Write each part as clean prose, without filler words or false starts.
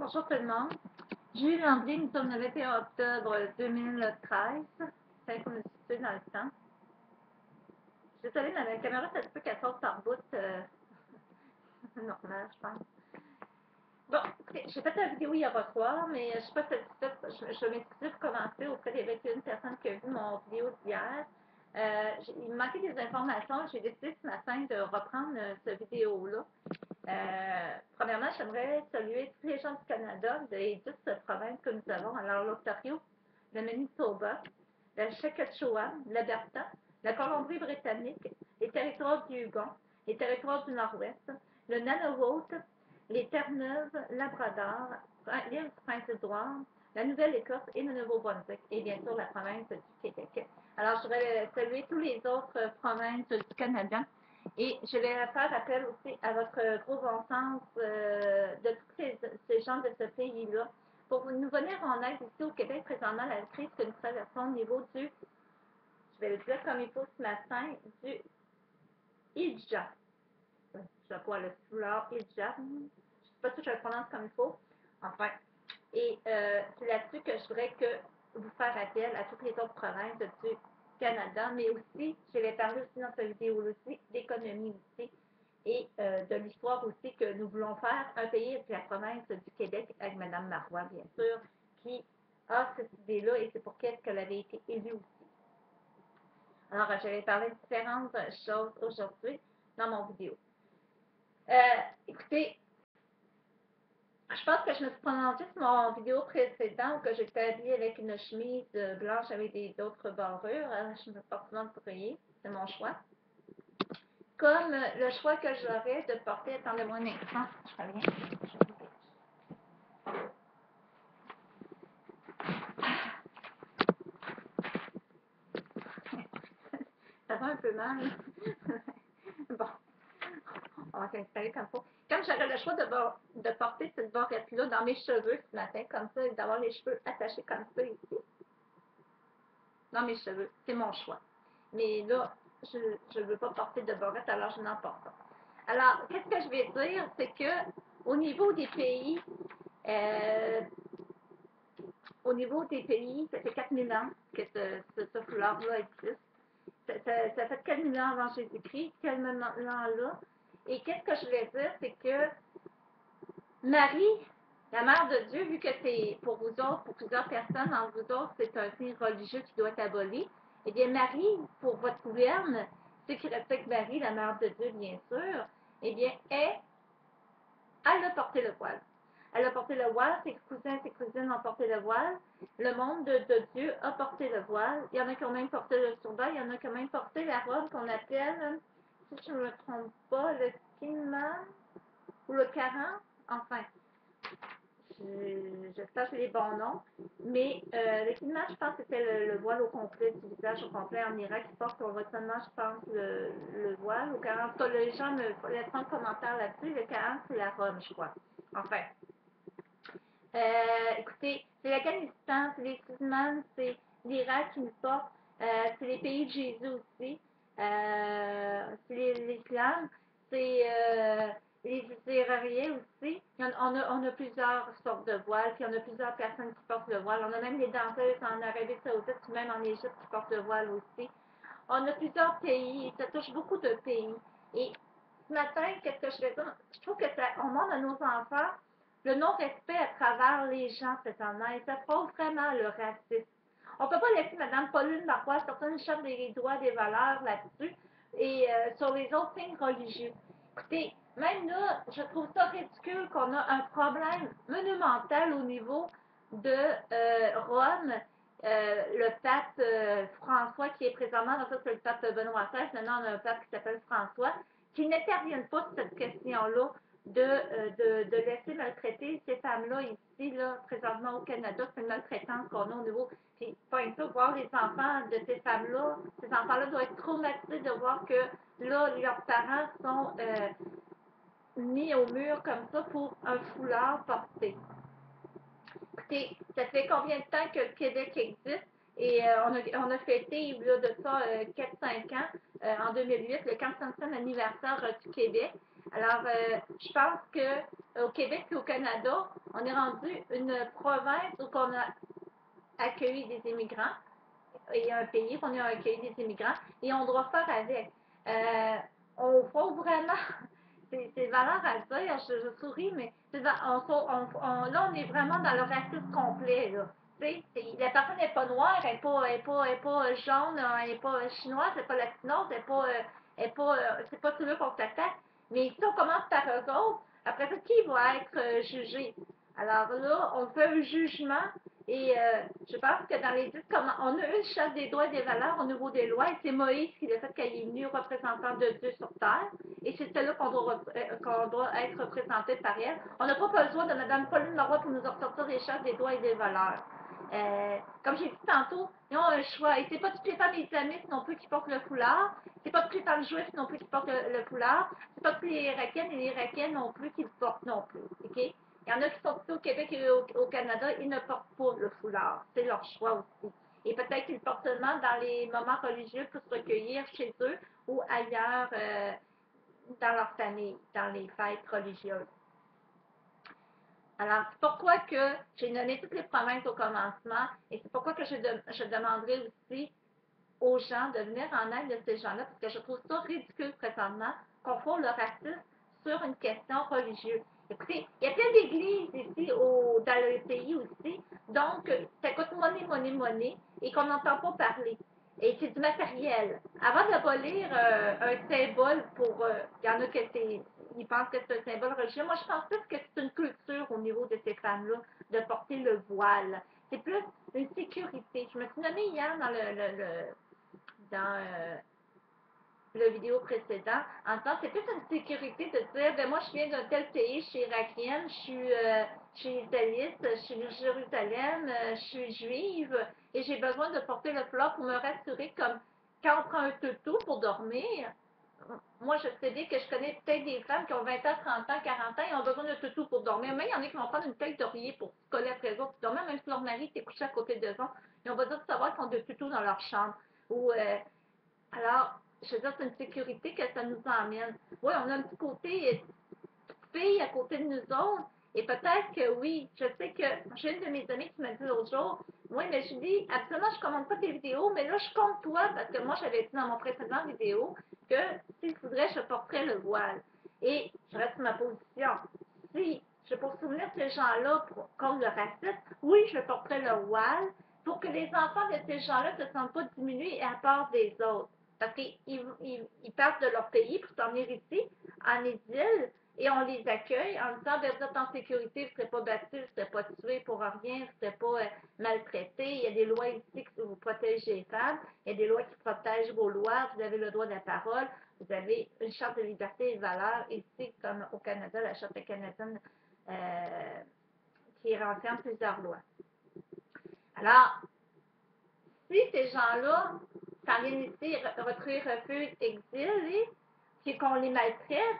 Bonjour tout le monde. J'ai eu l'emblée, nous sommes le 21 octobre 2013. C'est qu'on est situé dans le temps. Je suis désolée, ma caméra, c'est un peu qu'elle saute par bout. C'est normal, je pense. Bon, écoutez, j'ai fait la vidéo hier au soir, mais je ne suis pas satisfaite. Je m'excuse pour commencer auprès des 21 personnes qui ont vu mon vidéo d'hier. Il me manquait des informations. J'ai décidé ce matin de reprendre cette vidéo-là. Premièrement, j'aimerais saluer tous les gens du Canada des 10 provinces que nous avons. Alors, l'Ontario, le Manitoba, le Saskatchewan, l'Alberta, la Colombie-Britannique, les territoires du Yukon, les territoires du Nord-Ouest, le Nunavut, les Terre-Neuve, Labrador, l'île du Prince-Édouard, la Nouvelle-Écosse et le Nouveau-Brunswick, et bien sûr la province du Québec. Alors, je voudrais saluer tous les autres provinces du Canada. Et je vais faire appel aussi à votre gros bon sens de tous ces gens de ce pays-là pour nous venir en aide ici au Québec présentement la crise que nous traversons au niveau du, je vais le dire comme il faut ce matin, du hijab. Je vois le foulard hijab. Je ne sais pas si je le prononce comme il faut. Enfin. Et c'est là-dessus que je voudrais que vous faire appel à toutes les autres provinces du Canada, mais aussi, je vais parler aussi dans cette vidéo aussi d'économie aussi et de l'histoire aussi que nous voulons faire un pays avec la province du Québec avec Mme Marois, bien sûr, qui a cette idée-là et c'est pour qu'elle avait été élue aussi. Alors, je vais parler de différentes choses aujourd'hui dans mon vidéo. Écoutez, je pense que je me suis prononcée sur mon vidéo précédente que j'étais habillée avec une chemise blanche avec d'autres barrures. Je me porte mal briller, c'est mon choix. Comme le choix que j'aurais de porter, attendez-moi un instant, je reviens. Ça va un peu mal. Bon, on va s'installer comme ça. Comme j'aurais le choix de porter cette barrette-là dans mes cheveux ce matin, comme ça, et d'avoir les cheveux attachés comme ça ici, dans mes cheveux, c'est mon choix. Mais là, je ne veux pas porter de barrette, alors je n'en porte pas. Alors, qu'est-ce que je vais dire, c'est que au niveau des pays, ça fait 4000 ans que ce foulard-là existe. Ça fait 4000 ans avant Jésus-Christ, quel moment-là. Et qu'est-ce que je voulais dire, c'est que Marie, la Mère de Dieu, vu que c'est pour vous autres, pour plusieurs personnes, entre vous autres, c'est un signe religieux qui doit être aboli, eh bien Marie, pour votre gouverne, ceux qui respectent Marie, la Mère de Dieu, bien sûr, eh bien, elle a porté le voile. Elle a porté le voile, ses cousins, ses cousines ont porté le voile. Le monde de Dieu a porté le voile. Il y en a qui ont même porté le turban, il y en a qui ont même porté la robe qu'on appelle, si je ne me trompe pas, le kinman ou le karan. Enfin, j'espère que c'est les bons noms. Mais le kinman, je pense que c'était le voile au complet, du visage au complet en Irak qui porte seulement, je pense, le voile. Au karan, en tout cas, les gens me laissent un commentaire là-dessus. Le karan, c'est la robe, je crois. Enfin. Écoutez, c'est l'Afghanistan, c'est les musulmans, c'est l'Irak qui nous porte, c'est les pays de Jésus aussi, c'est l'islam, c'est les Iraniens aussi. On a plusieurs sortes de voiles, puis on a plusieurs personnes qui portent le voile. On a même les danseuses en Arabie Saoudite, puis même en Égypte qui portent le voile aussi. On a plusieurs pays, ça touche beaucoup de pays. Et ce matin, qu'est-ce que je fais ça? Je trouve que on montre à nos enfants le non-respect à travers les gens présentement et ça prouve vraiment le racisme. On ne peut pas laisser Mme Pauline Marois sortir une chape des doigts des valeurs là-dessus et sur les autres signes religieux. Écoutez, même là, je trouve ça ridicule qu'on a un problème monumental au niveau de Rome. Le pape François qui est présentement, donc ça c'est le pape Benoît XVI, maintenant on a un pape qui s'appelle François, qui n'interviennent pas sur cette question-là de laisser maltraiter ces femmes-là ici, là, présentement au Canada, c'est une maltraitance qu'on a au niveau. Puis, pas une fois, voir les enfants de ces femmes-là, ces enfants-là doivent être traumatisés de voir que là, leurs parents sont mis au mur comme ça pour un foulard porté. Écoutez, ça fait combien de temps que le Québec existe? Et on a fêté, il y a de ça 4-5 ans, en 2008, le 45e anniversaire du Québec. Alors, je pense que au Québec et au Canada, on est rendu une province où on a accueilli des immigrants et un pays qu'on a accueilli des immigrants et on doit faire avec. Euh, on faut vraiment, c'est valeur à dire, je souris, mais là, on est vraiment dans le racisme complet. Là. La personne n'est pas noire, elle est pas jaune, elle n'est pas chinoise, elle n'est pas latinoise, c'est pas celui qu'on s'attaque. Mais si on commence par eux autres, après ça, qui va être jugé? Alors là, on fait un jugement et je pense que dans les 10 commandements, on a eu une chasse des droits et des valeurs au niveau des lois et c'est Moïse qui l'a fait quand il est venu représentant de Dieu sur terre. Et c'est celle-là qu'on doit être représenté par elle. On n'a pas besoin de Mme Pauline Marois pour nous ressortir des chasses des droits et des valeurs. Comme j'ai dit tantôt, ils ont un choix. Et c'est pas toutes les femmes islamistes non plus qui portent le foulard. C'est pas toutes les femmes juives non plus qui portent le foulard. C'est pas toutes les Irakiennes et les Irakiennes non plus qui le portent non plus. OK? Il y en a qui sont plutôt au Québec et au Canada, ils ne portent pas le foulard. C'est leur choix aussi. Et peut-être qu'ils le portent seulement dans les moments religieux pour se recueillir chez eux ou ailleurs dans leur famille, dans les fêtes religieuses. Alors, c'est pourquoi que j'ai nommé toutes les provinces au commencement et c'est pourquoi que je demanderai aussi aux gens de venir en aide de ces gens-là parce que je trouve ça ridicule présentement qu'on fasse le racisme sur une question religieuse. Écoutez, il y a plein d'églises ici dans le pays aussi, donc ça coûte monnaie, et qu'on n'entend pas parler. Et c'est du matériel. Avant d'abolir un symbole il y en a ils pensent que c'est un symbole religieux. Moi, je pense plus que c'est une culture au niveau de ces femmes-là de porter le voile. C'est plus une sécurité. Je me suis nommée hier dans le vidéo précédent, en tant que c'est plus une sécurité de dire, ben moi je viens d'un tel pays, je suis irakienne, je suis italiste, je suis de Jérusalem, je suis juive, et j'ai besoin de porter le foulard pour me rassurer comme quand on prend un toutou pour dormir. Moi, je sais bien que je connais peut-être des femmes qui ont 20 ans, 30 ans, 40 ans, et ont besoin de toutou pour dormir. Mais il y en a qui vont prendre une tête d'oreiller pour se coller après eux autres, dormir, même si leur mari était couché à côté d'eux autres. Ils ont besoin de savoir qu'ils ont de toutou dans leur chambre. Ou, alors, je veux dire, c'est une sécurité que ça nous emmène. Oui, on a un petit côté fille à côté de nous autres. Et peut-être que oui, je sais que j'ai une de mes amies qui m'a dit l'autre jour, oui, mais je dis, absolument, je ne commande pas tes vidéos, mais là, je compte toi, parce que moi, j'avais dit dans mon précédent vidéo que s'il faudrait, je porterais le voile. Et je reste ma position. Si je pour souvenir ces gens-là contre le racisme, oui, je porterai le voile pour que les enfants de ces gens-là ne se sentent pas diminués à part des autres. Parce qu'ils partent de leur pays pour s'en venir ici, en exil, et on les accueille en disant, ben, vous êtes en sécurité, vous ne serez pas battus, vous ne serez pas tués pour rien, vous ne serez pas maltraités. Il y a des lois ici qui vous protègent les femmes, il y a des lois qui protègent vos lois, vous avez le droit de la parole, vous avez une charte de liberté et de valeur ici, comme au Canada, la charte canadienne qui renferme plusieurs lois. Alors, si ces gens-là s'en viennent ici, retrouver refuge, exil, puis qu'on les maltraite,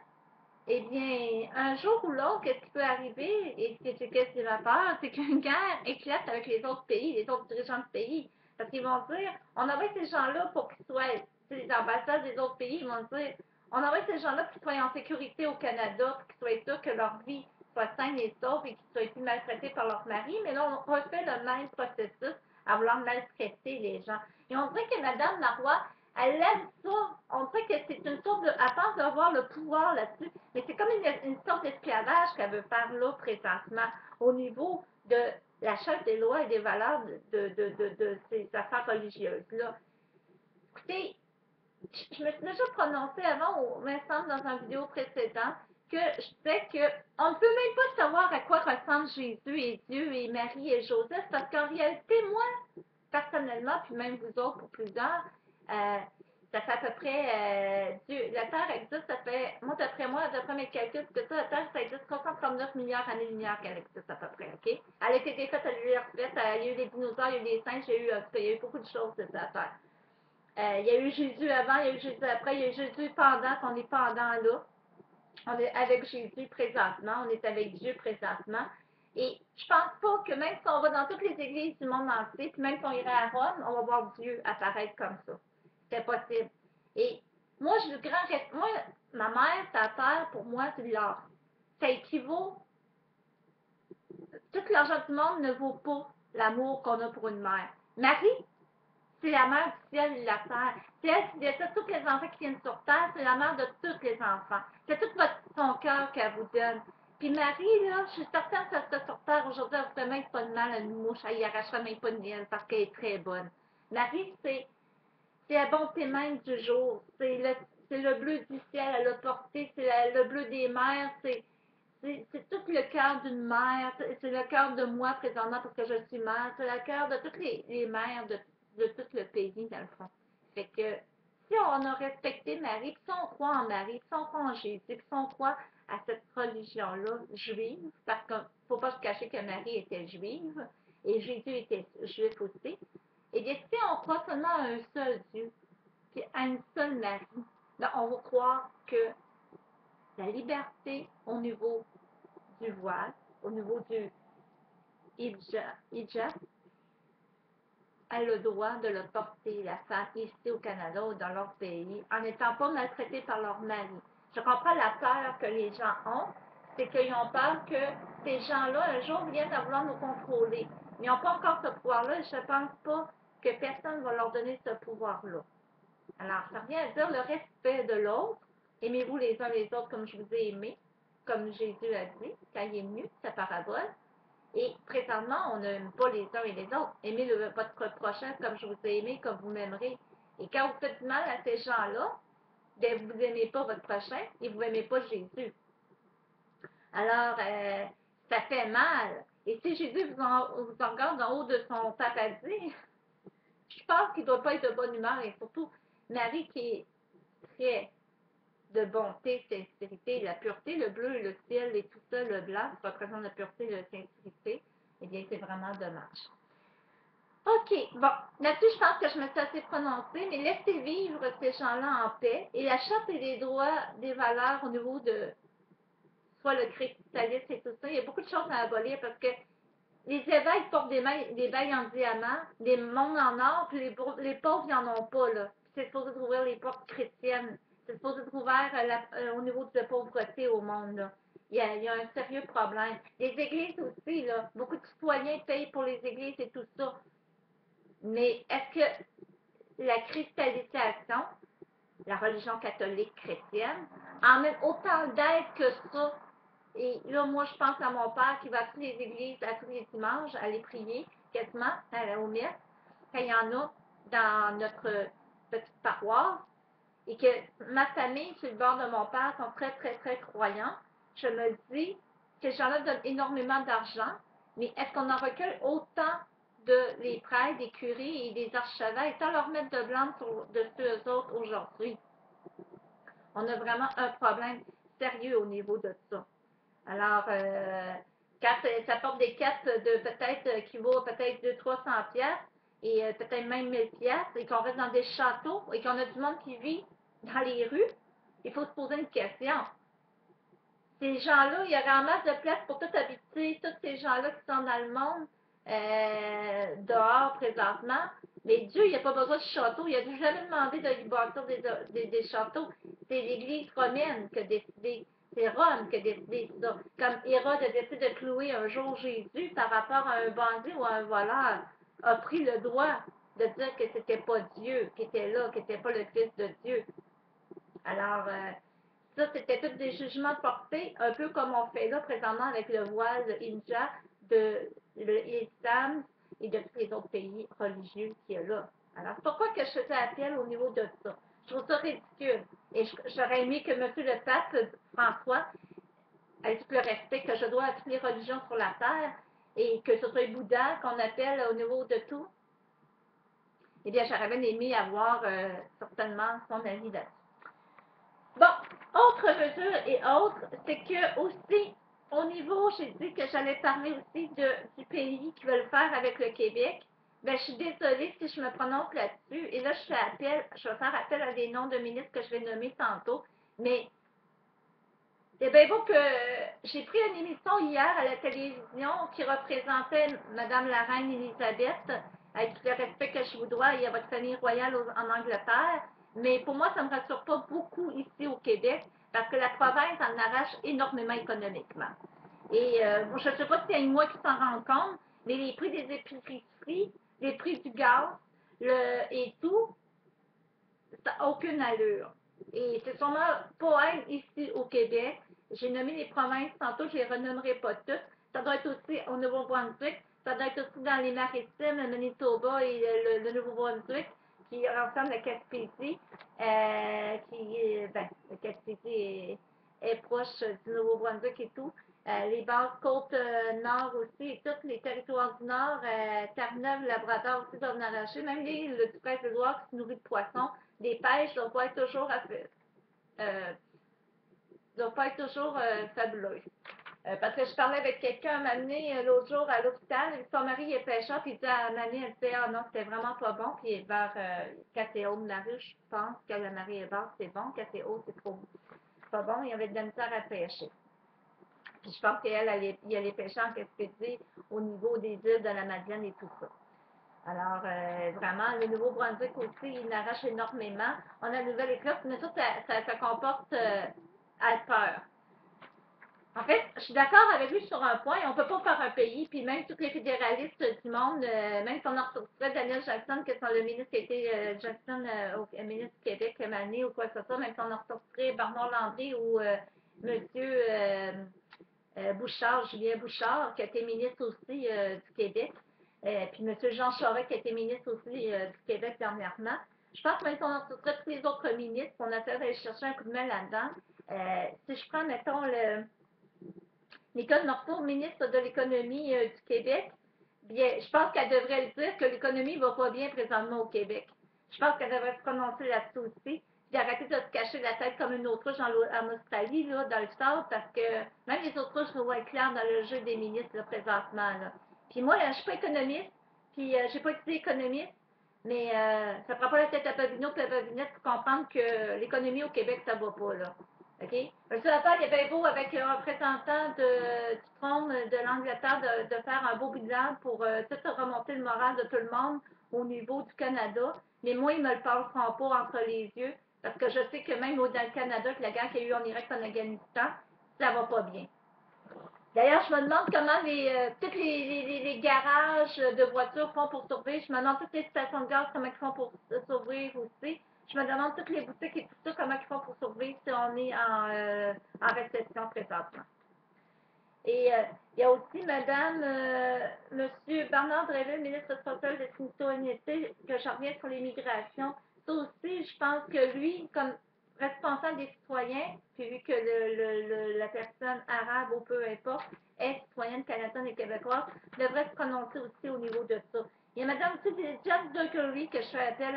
eh bien, un jour ou l'autre, qu'est-ce qui peut arriver? Et qu'est-ce qui va peur? C'est qu'une guerre éclate avec les autres pays, les autres dirigeants de pays. Parce qu'ils vont dire, on envoie ces gens-là pour qu'ils soient, les ambassades des autres pays, ils vont dire, on envoie ces gens-là pour qu'ils soient en sécurité au Canada, pour qu'ils soient sûrs que leur vie soit saine et sauve et qu'ils soient plus maltraités par leur mari. Mais là, on refait le même processus à vouloir maltraiter les gens. Et on dirait que Mme Marois, elle aime ça. On dirait que c'est une sorte de. Elle pense d'avoir le pouvoir là-dessus. Mais c'est comme une sorte d'esclavage qu'elle veut faire là présentement au niveau de la charte des lois et des valeurs de ces affaires religieuses-là. Écoutez, je me suis déjà prononcée avant, il me semble, dans une vidéo précédente, que je disais qu'on ne peut même pas savoir à quoi ressemblent Jésus et Dieu et Marie et Joseph, parce qu'en réalité, moi, personnellement, puis même vous autres pour plusieurs, ça fait à peu près, la Terre existe, ça fait, moi d'après mes calculs, c'est ça, la Terre, ça existe 339 milliards d'années-lumière qu'elle existe à peu près, OK? Elle a été défaite, elle a eu refaite, il y a eu des dinosaures, il y a eu des singes, il y a eu beaucoup de choses de la Terre. Il y a eu Jésus avant, il y a eu Jésus après, il y a eu Jésus pendant, qu'on est pendant là. On est avec Jésus présentement, on est avec Dieu présentement. Et je pense pas que même si on va dans toutes les églises du monde entier, puis même si on irait à Rome, on va voir Dieu apparaître comme ça. C'est possible. Et moi, ma mère, sa terre, pour moi, c'est l'or. ça équivaut, tout l'argent du monde ne vaut pas l'amour qu'on a pour une mère. Marie, c'est la mère du ciel et de la terre. C'est elle qui décide tous les enfants qui viennent sur terre, c'est la mère de tous les enfants. C'est tout son cœur qu'elle vous donne. Puis Marie, là, je suis certaine que ça se fait sur terre aujourd'hui, elle ne ferait même pas de mal à une mouche, elle y arracherait même pas de miel parce qu'elle est très bonne. Marie, c'est la bonté même du jour. C'est le bleu du ciel, elle a porté, c'est le bleu des mers, c'est tout le cœur d'une mère, c'est le cœur de moi présentement parce que je suis mère, c'est le cœur de toutes les mères de tout le pays, dans le fond. Fait que si on a respecté Marie, puis si on croit en Marie, puis si on croit en Jésus, puis si on croit à cette religion-là juive, parce qu'il ne faut pas se cacher que Marie était juive et Jésus était juif aussi, et bien si on croit seulement à un seul Dieu, puis à une seule Marie, ben on va croire que la liberté au niveau du voile, au niveau du hijab, a le droit de le porter, la femme, ici au Canada ou dans leur pays, en n'étant pas maltraitée par leur mari. Je comprends la peur que les gens ont, c'est qu'ils ont peur que ces gens-là, un jour, viennent à vouloir nous contrôler. Mais ils n'ont pas encore ce pouvoir-là et je ne pense pas que personne ne va leur donner ce pouvoir-là. Alors, ça revient à dire le respect de l'autre. Aimez-vous les uns les autres comme je vous ai aimé, comme Jésus a dit quand il est venu, sa parabole. Et présentement, on n'aime pas les uns et les autres. Aimez votre prochain comme je vous ai aimé, comme vous m'aimerez. Et quand vous faites mal à ces gens-là, ben, vous n'aimez pas votre prochain et vous n'aimez pas Jésus. Alors, ça fait mal. Et si Jésus vous regarde en haut de son paradis, je pense qu'il ne doit pas être de bonne humeur. Et surtout, Marie qui est très de bonté, sincérité, la pureté, le bleu, le ciel et tout ça, le blanc, ça représente la pureté et la sincérité, eh bien, c'est vraiment dommage. OK, bon, là-dessus, je pense que je me suis assez prononcée, mais laissez vivre ces gens-là en paix. Et la charte et les droits des valeurs au niveau de soit le cristallisme et tout ça, il y a beaucoup de choses à abolir parce que les évêques portent des bagues en diamant, des mondes en or, puis les pauvres, ils n'en ont pas, là. C'est supposé d'ouvrir les portes chrétiennes. C'est supposé d'ouvrir au niveau de la pauvreté au monde, là. Il y a un sérieux problème. Les églises aussi, là. Beaucoup de citoyens payent pour les églises et tout ça. Mais est-ce que la cristallisation, la religion catholique chrétienne, emmène autant d'aide que ça? Et là, moi, je pense à mon père qui va à toutes les églises, à tous les dimanches, aller prier, quasiment, au messe, quand il y en a dans notre petite paroisse, et que ma famille, sur le bord de mon père, sont très, très, très croyants. Je me dis que ces gens-là donnent énormément d'argent, mais est-ce qu'on en recueille autant de les prêtres, des curés et des archevêques, sans leur mettre de blanc dessus eux autres aujourd'hui? On a vraiment un problème sérieux au niveau de ça. Alors, quand ça porte des capes de peut-être qui vaut peut-être 200-300 pièces et peut-être même 1000 pièces et qu'on reste dans des châteaux et qu'on a du monde qui vit dans les rues, il faut se poser une question. Ces gens-là, il y a en masse de place pour tout habiter, tous ces gens-là qui sont dans le monde dehors présentement. Mais Dieu, il n'a pas besoin de château. Il n'a jamais demandé de lui bâtir des châteaux. C'est l'Église romaine qui a décidé. C'est Rome qui a décidé ça. Comme Hérode a décidé de clouer un jour Jésus par rapport à un bandit ou à un voleur, a pris le droit de dire que c'était pas Dieu qui était là, qui n'était pas le Fils de Dieu. Alors, ça, c'était tous des jugements portés, un peu comme on fait là présentement avec le voile hijab de l'islam et de tous les autres pays religieux qu'il y a là. Alors, c'est pourquoi que je faisais appel au niveau de ça. Je trouve ça ridicule. Et j'aurais aimé que M. le Pape François, avec tout le respect que je dois à toutes les religions sur la terre, et que ce soit Bouddha qu'on appelle au niveau de tout, eh bien, j'aurais bien aimé avoir certainement son avis là-dessus. Bon, autre mesure et autre, c'est que aussi, au niveau, j'ai dit que j'allais parler aussi du pays qui veut le faire avec le Québec. Ben, je suis désolée si je me prononce là-dessus. Et là, je vais faire appel à des noms de ministres que je vais nommer tantôt. Mais c'est bien beau que j'ai pris une émission hier à la télévision qui représentait Mme la Reine Élisabeth, avec le respect que je vous dois et à votre famille royale en Angleterre. Mais pour moi, ça ne me rassure pas beaucoup ici au Québec, parce que la province en arrache énormément économiquement. Et je ne sais pas s'il y a moi qui s'en rend compte, mais les prix des épiceries, les prix du gaz et tout, ça n'a aucune allure. Et c'est sûrement pas être ici au Québec. J'ai nommé les provinces tantôt, je ne les renommerai pas toutes. Ça doit être aussi au Nouveau-Brunswick, ça doit être aussi dans les Maritimes, le Manitoba et le Nouveau-Brunswick, qui ressemble à Gaspésie, le Gaspésie est proche du Nouveau-Brunswick et tout. Les basses côtes nord aussi, et tous les territoires du nord, Terre-Neuve, Labrador aussi doivent en arracher. Même l'île du Prince-Édouard qui se nourrit de poissons, des pêches doivent pas être toujours, fabuleuses. Parce que je parlais avec quelqu'un m'a amené l'autre jour à l'hôpital, son mari est pêcheur, puis il dit à Mamie, elle disait, ah non, c'était vraiment pas bon, puis vers, quand c'est haut de la rue, je pense que la marée est basse, c'est bon, quand c'est haut, c'est trop pas bon, il y avait de la misère à pêcher. Puis je pense qu'elle, il y a les pêcher en Gaspésie au niveau des îles de la Madeleine et tout ça. Alors, vraiment, le Nouveau-Brunswick aussi, il arrache énormément. On a la Nouvelle-Écosse, mais ça comporte peur. En fait, je suis d'accord avec lui sur un point, on ne peut pas faire un pays, puis même tous les fédéralistes du monde, même si on en ressortirait Daniel Jackson, que c'est le ministre qui a été Jackson, ministre du Québec Mané ou quoi que ce soit, même si on en ressortirait Bernard Landry ou Monsieur Bouchard, Julien Bouchard, qui a été ministre aussi du Québec, puis M. Jean Charest, qui a été ministre aussi du Québec dernièrement. Je pense que même si on ressortirait tous les autres ministres, on essaie d'aller chercher un coup de main là-dedans. Si je prends, mettons, Nicole Morteau, ministre de l'Économie du Québec, bien, je pense qu'elle devrait le dire que l'économie ne va pas bien présentement au Québec. Je pense qu'elle devrait se prononcer là-dessus aussi, puis arrêter de se cacher la tête comme une autruche en Australie, là, dans le sable, parce que même les autruches nous voient clair dans le jeu des ministres là, présentement. Là. Puis moi, je ne suis pas économiste, puis je n'ai pas étudié économiste, mais ça ne prend pas la tête à Pavino et à Pavinette pour comprendre que l'économie au Québec, ça ne va pas. Là. OK? Le sénateur, il est bien beau avec un représentant du trône de l'Angleterre de faire un beau bilan pour tout remonter le moral de tout le monde au niveau du Canada. Mais moi, ils ne me le passeront pas entre les yeux parce que je sais que même dans le Canada, avec la guerre qu'il y a eu en Irak et en Afghanistan, ça ne va pas bien. D'ailleurs, je me demande comment tous les garages de voitures font pour survivre. Je me demande toutes les stations de gaz, comment ils font pour survivre aussi. Je me demande toutes les boutiques et tout ça, comment ils font pour survivre si on est en récession présentement. Et il y a aussi M. Bernard Dréville, ministre social de citoyenneté, que j'en reviens sur l'immigration. Ça aussi, je pense que lui, comme responsable des citoyens, puis vu que la personne arabe ou peu importe est citoyenne canadienne et québécoise, devrait se prononcer aussi au niveau de ça. Il y a Mme Jeff Dockery que je fais appel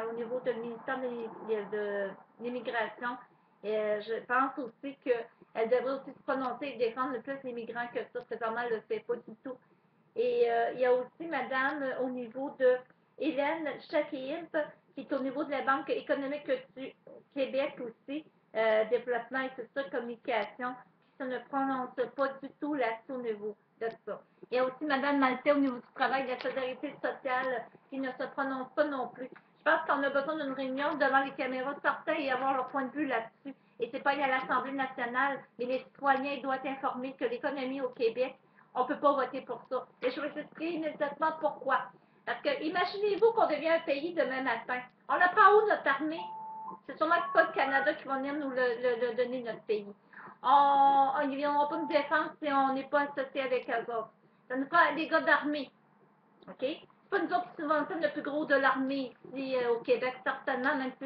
au niveau du ministère de l'Immigration. Et je pense aussi qu'elle devrait aussi se prononcer et défendre le plus les migrants que ça. Présentement, elle ne le fait pas du tout. Et il y a aussi Madame au niveau de Hélène Chakib, qui est au niveau de la Banque économique du Québec aussi, développement et tout ça, communication, qui ne prononce pas du tout là-dessus au niveau de ça. Il y a aussi Mme Maltais au niveau du travail de la solidarité sociale qui ne se prononce pas non plus. Je pense qu'on a besoin d'une réunion devant les caméras de certains et avoir leur point de vue là-dessus. Et c'est pas à l'Assemblée nationale, mais les citoyens doivent être informés que l'économie au Québec, on ne peut pas voter pour ça. Et je vais vous expliquer immédiatement pourquoi. Parce que imaginez-vous qu'on devient un pays demain matin. On n'a pas où notre armée? C'est sûrement pas le Canada qui va venir nous le donner, notre pays. Ils ne viendront pas nous défendre si on n'est pas associé avec eux autres. Ça nous prend des gars d'armée. OK? C'est pas nous autres qui subventionnent le plus gros de l'armée ici au Québec, certainement, même si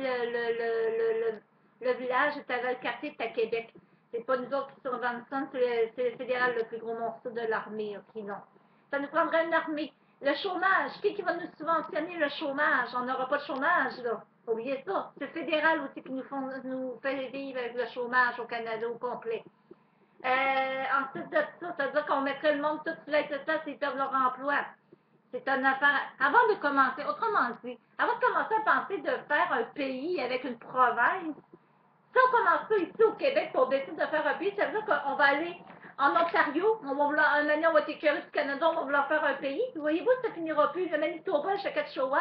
le village est à le quartier est à Québec. C'est pas nous autres qui subventionnent, c'est le fédéral le plus gros morceau de l'armée. OK, non. Ça nous prendrait une armée. Le chômage, qui va nous subventionner le chômage? On n'aura pas de chômage, là. Oubliez ça. C'est le fédéral aussi qui nous fait vivre avec le chômage au Canada au complet. Ensuite de ça, ça veut dire qu'on mettrait le monde tout sur la SSS et ils perdent leur emploi. C'est une affaire. Avant de commencer, autrement dit, avant de commencer à penser de faire un pays avec une province, si on commence ça ici au Québec pour décider de faire un pays, ça veut dire qu'on va aller en Ontario, on va vouloir, un année, on va être écœuré du Canada, on va vouloir faire un pays. Voyez-vous, ça finira plus. Le Manitoba, le Saskatchewan,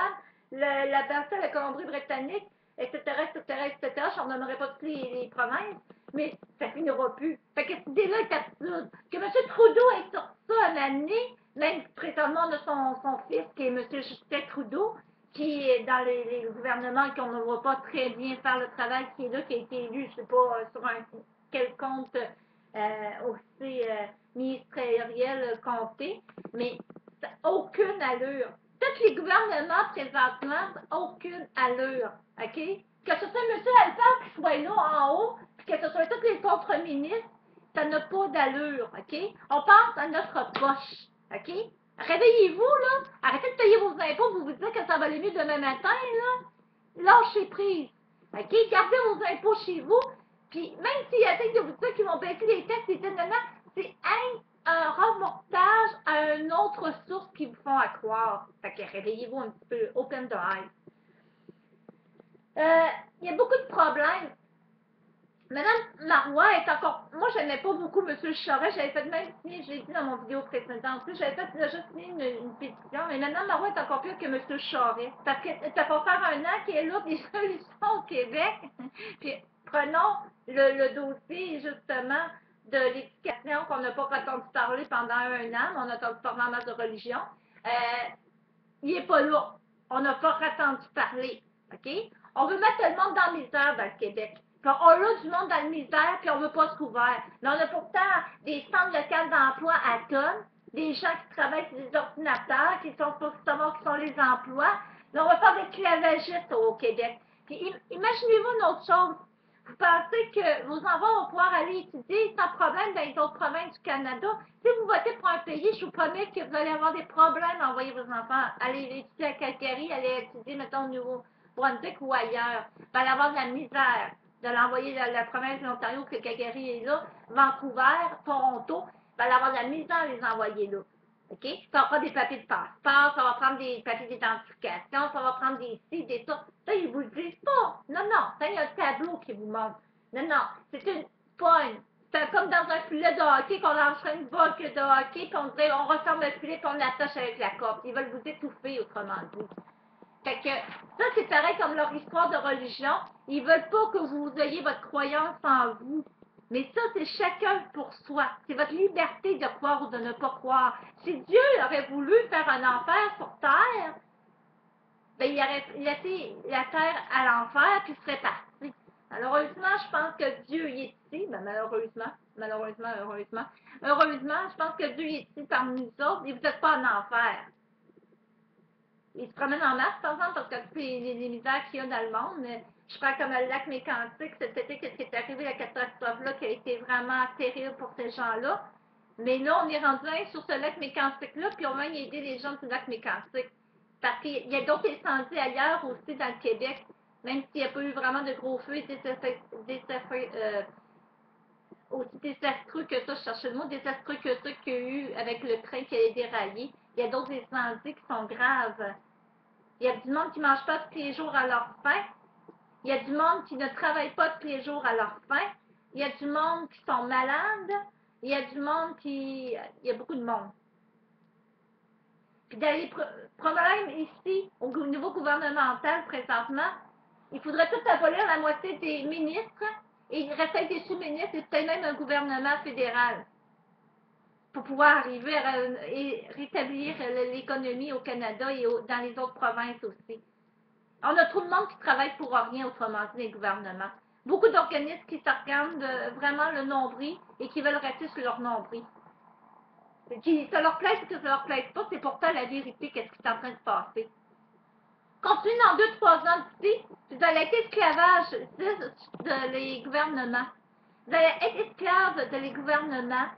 la Alberta, la Colombie-Britannique, etc., etc., etc. Je n'en nommerai pas toutes les provinces, mais ça finira plus. Fait que cette idée-là est absurde. Que M. Trudeau ait sorti ça à l'année, même présentement de son fils, qui est M. Justin Trudeau, qui est dans les gouvernements, qu'on ne voit pas très bien faire le travail, qui est là, qui a été élu, je ne sais pas, sur un quelconque aussi ministériel compté, mais ça n'a aucune allure. Tous les gouvernements présentement, aucune allure, OK? Que ce soit M. Alpert qui soit là en haut, puis que ce soit tous les contre-ministres, ça n'a pas d'allure, OK? On pense à notre poche, OK? Réveillez-vous, là. Arrêtez de payer vos impôts pour vous dire que ça va aller mieux demain matin, là. Lâchez prise, OK? Gardez vos impôts chez vous, puis même s'ils essayent de vous dire qu'ils vont baisser les taxes, c'est un remontage à une autre source qui vous font à croire. Fait que réveillez-vous un petit peu, open the eyes. Il y a beaucoup de problèmes. Madame Marois est encore. Moi, je n'aimais pas beaucoup M. Charest. J'avais fait même signer, je l'ai dit dans mon vidéo précédente, j'avais fait déjà signé une pétition, mais Madame Marois est encore pire que M. Charest. Parce que ça va faire un an qu'elle est là des solutions au Québec. Puis prenons le dossier, justement, de l'éducation qu'on n'a pas entendu parler pendant un an, mais on a entendu parler en masse de religion. Il n'est pas là. On n'a pas entendu parler. OK? On veut mettre le monde dans la misère dans le Québec. Puis on a du monde dans la misère, puis on ne veut pas se couvrir. Mais on a pourtant des centres locaux d'emploi à tonnes, des gens qui travaillent sur des ordinateurs, qui sont pour savoir qui sont les emplois. Là, on va faire des clavagistes au Québec. Puis imaginez-vous une autre chose. Vous pensez que vos enfants vont pouvoir aller étudier sans problème dans les autres provinces du Canada? Si vous votez pour un pays, je vous promets que vous allez avoir des problèmes à envoyer vos enfants aller étudier à Calgary, aller étudier, mettons, au Nouveau-Brunswick ou ailleurs. Vous allez avoir de la misère de l'envoyer dans la province de l'Ontario, que Calgary est là, Vancouver, Toronto. Vous allez avoir de la misère à les envoyer là. OK? Ça va prendre des papiers de passeport, ça va prendre des papiers d'identification, ça va prendre des ci, des ça. Ça, ils ne vous le disent pas. Non, non. Ça, il y a un tableau qui vous montre. Non, non. C'est une poigne. C'est comme dans un filet de hockey qu'on enchaîne une botte de hockey, puis on dirait, on referme le filet, puis on l'attache avec la corde. Ils veulent vous étouffer, autrement dit. Fait que ça, c'est pareil comme leur histoire de religion. Ils veulent pas que vous ayez votre croyance en vous. Mais ça, c'est chacun pour soi. C'est votre liberté de croire ou de ne pas croire. Si Dieu aurait voulu faire un enfer sur terre, ben, il aurait laissé la terre à l'enfer, puis il serait parti. Malheureusement, je pense que Dieu y est ici. Ben, heureusement, je pense que Dieu y est ici parmi nous autres, et vous n'êtes pas en enfer. Il se promène en masse, par exemple, parce que toutes les misères qu'il y a dans le monde. Je crois comme le lac Mégantic, cet été, qu'est-ce qui est arrivé, la catastrophe-là, qui a été vraiment terrible pour ces gens-là. Mais là, on est rendu sur ce lac Mégantic-là, puis on va aider les gens du lac Mégantic. Parce qu'il y a d'autres incendies ailleurs aussi dans le Québec, même s'il n'y a pas eu vraiment de gros feux aussi désastreux que ça, je cherchais le mot, désastreux que ça qu'il y a eu avec le train qui allait dérailler. Il y a d'autres incendies qui sont graves. Il y a du monde qui ne mange pas tous les jours à leur faim. Il y a du monde qui ne travaille pas tous les jours à leur faim. Il y a du monde qui sont malades. Il y a du monde qui... Il y a beaucoup de monde. Puis dans les problèmes ici, au niveau gouvernemental présentement, il faudrait tout abolir la moitié des ministres et il resterait des sous-ministres et peut-être même un gouvernement fédéral pour pouvoir arriver à rétablir l'économie au Canada et dans les autres provinces aussi. On a trop de monde qui travaille pour rien, autrement dit, les gouvernements. Beaucoup d'organismes qui se regardent vraiment le nombril et qui veulent rester sur leur nombril. Qui, ça leur plaise ou que ça leur plaise pas, c'est pourtant la vérité, qu'est-ce qui est en train de passer. Continuez dans 2-3 ans d'ici, vous allez être esclavage les gouvernements. Vous allez être esclave de les gouvernements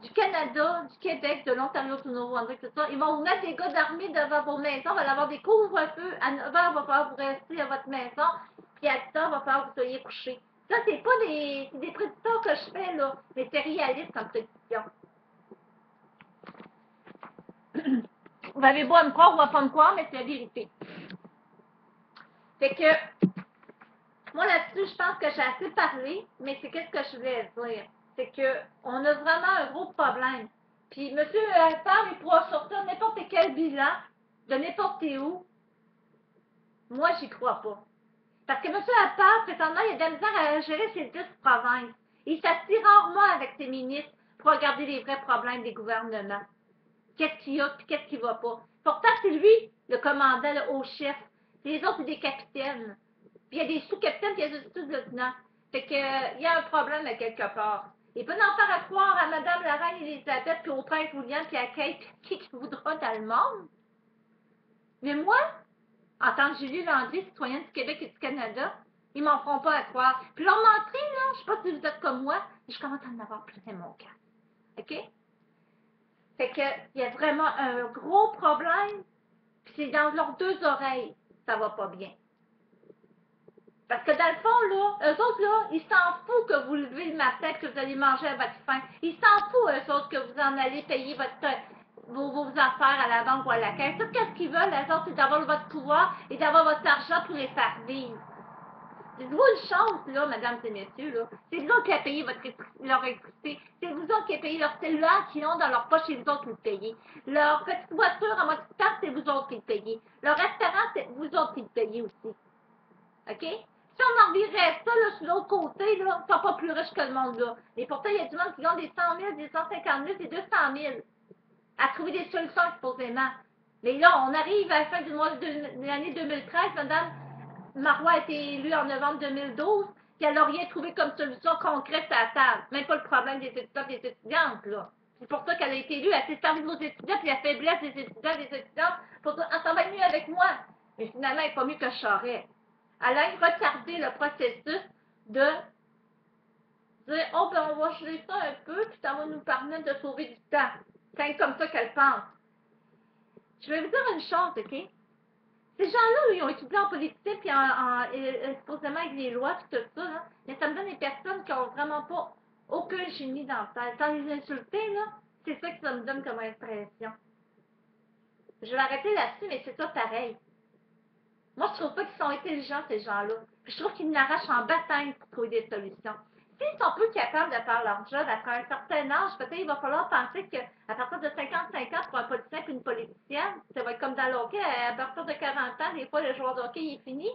du Canada, du Québec, de l'Ontario, du Nouveau-Brunswick, tout ça. Ils vont vous mettre des gars d'armée devant vos maisons, il va y avoir des couvre-feux. À 9 h, il va falloir vous rester à votre maison, puis à 10 h, il va falloir que vous soyez couchés. Ça, c'est pas des prédictions que je fais, là, mais c'est réaliste comme prédiction. Vous avez beau à me croire ou à pas me croire, mais c'est la vérité. Fait que, moi là-dessus, je pense que j'ai assez parlé, mais c'est qu'est-ce que je voulais dire. C'est qu'on a vraiment un gros problème. Puis, M. Alpert, il pourra sortir n'importe quel bilan, de n'importe où. Moi, j'y crois pas. Parce que M. Attard, présentement, il a de la misère à gérer ses 10 provinces. Il s'assied rarement avec ses ministres pour regarder les vrais problèmes des gouvernements. Qu'est-ce qu'il y a, puis qu'est-ce qui ne va pas. Pourtant, c'est lui le commandant, le haut chef. Les autres, c'est des capitaines. Puis il y a des sous-capitaines, puis il y a des sous-lieutenants. Fait que, il y a un problème à quelque part. Il peut en faire à croire à Mme la Reine Élisabeth, puis au Prince William, puis à Kate, qui voudra dans le monde. Mais moi, en tant que Julie Landry, citoyenne du Québec et du Canada, ils m'en feront pas à croire. Puis leur menterie, là, je sais pas si vous êtes comme moi, mais je commence à en avoir plein mon cœur. OK? Fait que, il y a vraiment un gros problème, puis c'est dans leurs deux oreilles, ça va pas bien. Parce que dans le fond, là, eux autres, là, ils s'en foutent que vous levez le matin que vous allez manger à votre faim. Ils s'en foutent, eux autres, que vous en allez payer vos affaires à la banque ou à la caisse. Tout ce qu'ils veulent, eux autres, c'est d'avoir votre pouvoir et d'avoir votre argent pour les faire vivre. Dites-vous une chose, là, mesdames et messieurs, là. C'est vous autres qui avez payé leur électricité. C'est vous autres qui avez payé leur cellulaire qu'ils ont dans leur poche, c'est vous autres qui le payez. Leur petite voiture en mode carte, c'est vous autres qui le payez. Leur restaurant, c'est vous autres qui le payez aussi. OK? Si on en revirait ça, là, sur l'autre côté, là, ils sont pas plus riches que le monde, là. Et pourtant, il y a du monde qui ont des 100 000, des 150 000, des 200 000 à trouver des solutions, supposément. Mais là, on arrive à la fin de l'année 2013, madame Marois a été élue en novembre 2012, puis elle n'a rien trouvé comme solution concrète à la table. Même pas le problème des étudiants et des étudiantes, là. C'est pour ça qu'elle a été élue. Elle s'est servie de nos étudiants, puis la faiblesse des étudiants et des étudiantes, pour dire, ah, ça va être mieux avec moi. Mais finalement, elle n'est pas mieux que Charest. Elle a retardé le processus de dire, oh, ben, on va geler ça un peu, puis ça va nous permettre de sauver du temps. C'est comme ça qu'elle pense. Je vais vous dire une chose, OK? Ces gens-là, ils ont étudié en politique, puis supposément avec les lois, puis tout ça, là, mais ça me donne des personnes qui n'ont vraiment pas aucun génie dans le tête. Sans les insulter, là, c'est ça que ça me donne comme impression. Je vais arrêter là-dessus, mais c'est ça pareil. Moi, je trouve pas qu'ils sont intelligents, ces gens-là. Puis je trouve qu'ils n'arrachent en bataille pour trouver des solutions. S'ils sont peu capables de faire leur job après un certain âge, peut-être il va falloir penser qu'à partir de 55 ans, pour un politicien et une politicienne, ça va être comme dans le hockey, à partir de 40 ans, des fois, le joueur de hockey il est fini.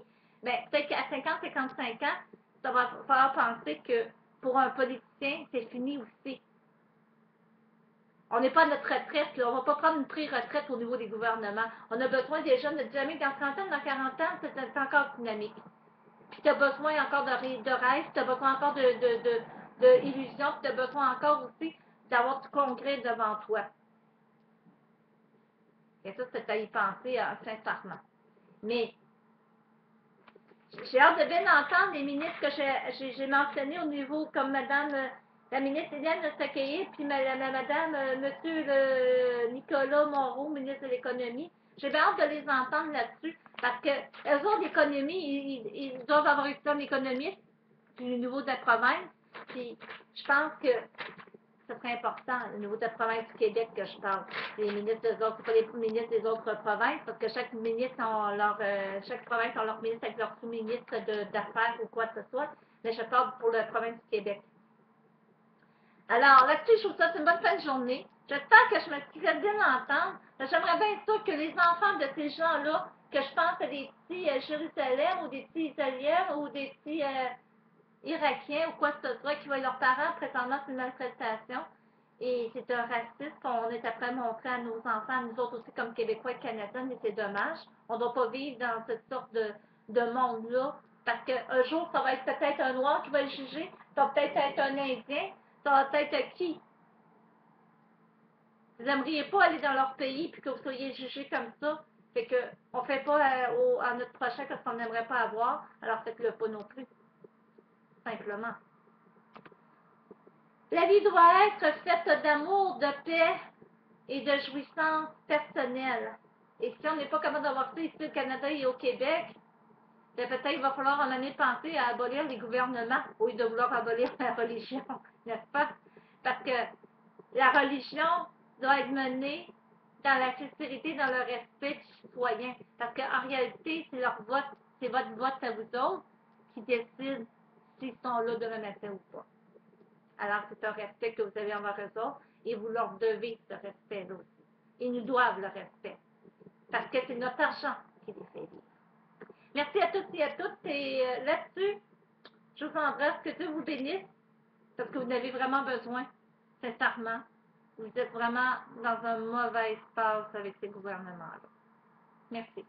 Mais peut-être qu'à 50-55 ans, ça va falloir penser que pour un politicien, c'est fini aussi. On n'est pas à notre retraite, là. On ne va pas prendre une pré-retraite au niveau des gouvernements. On a besoin des jeunes de dynamique. Dans 30 ans, dans 40 ans, c'est encore dynamique. Puis tu as besoin encore de rêve, tu as besoin encore d'illusions, puis tu as besoin encore aussi d'avoir du concret devant toi. Et ça, c'est à y penser sincèrement. Mais j'ai hâte de bien entendre les ministres que j'ai mentionnés au niveau, comme Madame la ministre Hélène Sakayé, puis Madame Monsieur Nicolas Moreau, ministre de l'Économie. J'ai bien hâte de les entendre là-dessus, parce que eux autres, l'économie, ils doivent avoir étudié en économiste du niveau de la province. Puis je pense que ce serait important au niveau de la province du Québec que je parle. Les ministres des autres, pas les ministres des autres provinces, parce que chaque ministre chaque province a leur ministre avec leur sous-ministre d'affaires ou quoi que ce soit. Mais je parle pour la province du Québec. Alors, là-dessus, je trouve ça c'est une bonne fin de journée. J'espère que je me suis fait bien entendre. J'aimerais bien sûr que les enfants de ces gens-là, que je pense à des petits Jérusalem ou des petits Italiens ou des petits Irakiens ou quoi que ce soit, qui voient leurs parents prétendant c'est une maltraitation. Et c'est un racisme qu'on est après montrer à nos enfants, à nous autres aussi comme Québécois et Canadiens, mais c'est dommage. On ne doit pas vivre dans cette sorte de monde-là. Parce qu'un jour, ça va être peut-être un Noir qui va le juger, ça va peut-être être un Indien, ça va peut-être être qui? Vous n'aimeriez pas aller dans leur pays puis que vous soyez jugés comme ça. Fait que on ne fait pas à notre prochain ce qu'on n'aimerait pas avoir, alors faites-le pas non plus. Simplement. La vie doit être faite d'amour, de paix et de jouissance personnelle. Et si on n'est pas capable d'avoir ça ici au Canada et au Québec, peut-être il va falloir en année penser à abolir les gouvernements au lieu de vouloir abolir la religion, n'est-ce pas? Parce que la religion doit être menée dans la sincérité, dans le respect du citoyen. Parce qu'en réalité, c'est leur vote, c'est votre vote à vous autres qui décide s'ils sont là demain matin ou pas. Alors, c'est un respect que vous avez envers eux autres et vous leur devez ce respect-là aussi. Ils nous doivent le respect. Parce que c'est notre argent qui les fait vivre. Merci à tous et à toutes. Et là-dessus, je vous embrasse, que Dieu vous bénisse, parce que vous en avez vraiment besoin, sincèrement. Vous êtes vraiment dans un mauvais espace avec ces gouvernements-là. Merci.